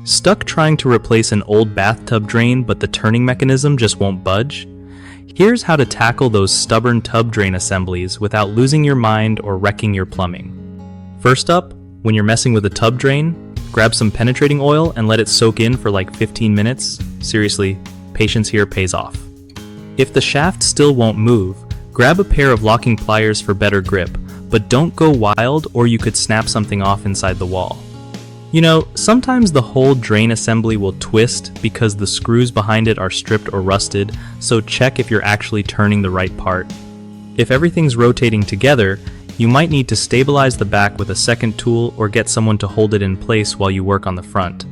Stuck trying to replace an old bathtub drain but the turning mechanism just won't budge? Here's how to tackle those stubborn tub drain assemblies without losing your mind or wrecking your plumbing. First up, when you're messing with a tub drain, grab some penetrating oil and let it soak in for like 15 minutes. Seriously, patience here pays off. If the shaft still won't move, grab a pair of locking pliers for better grip, but don't go wild or you could snap something off inside the wall. You know, sometimes the whole drain assembly will twist because the screws behind it are stripped or rusted, so check if you're actually turning the right part. If everything's rotating together, you might need to stabilize the back with a second tool or get someone to hold it in place while you work on the front.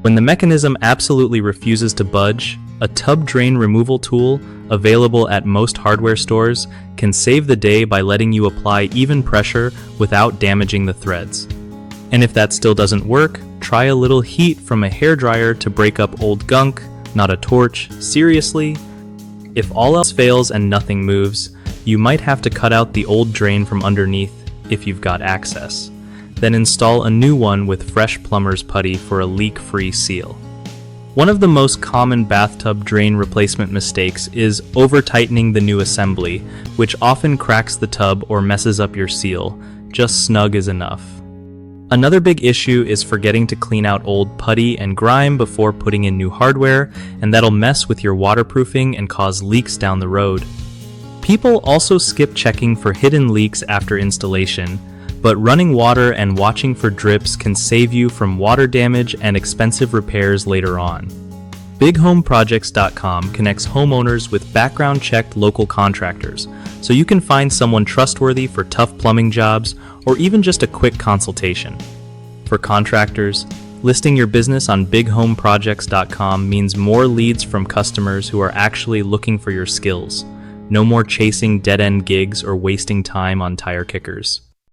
When the mechanism absolutely refuses to budge, a tub drain removal tool, available at most hardware stores, can save the day by letting you apply even pressure without damaging the threads. And if that still doesn't work, try a little heat from a hairdryer to break up old gunk, not a torch. Seriously? If all else fails and nothing moves, you might have to cut out the old drain from underneath if you've got access. Then install a new one with fresh plumber's putty for a leak-free seal. One of the most common bathtub drain replacement mistakes is over-tightening the new assembly, which often cracks the tub or messes up your seal. Just snug is enough. Another big issue is forgetting to clean out old putty and grime before putting in new hardware, and that'll mess with your waterproofing and cause leaks down the road. People also skip checking for hidden leaks after installation, but running water and watching for drips can save you from water damage and expensive repairs later on. BigHomeProjects.com connects homeowners with background-checked local contractors, so you can find someone trustworthy for tough plumbing jobs or even just a quick consultation. For contractors, listing your business on BigHomeProjects.com means more leads from customers who are actually looking for your skills. No more chasing dead-end gigs or wasting time on tire kickers.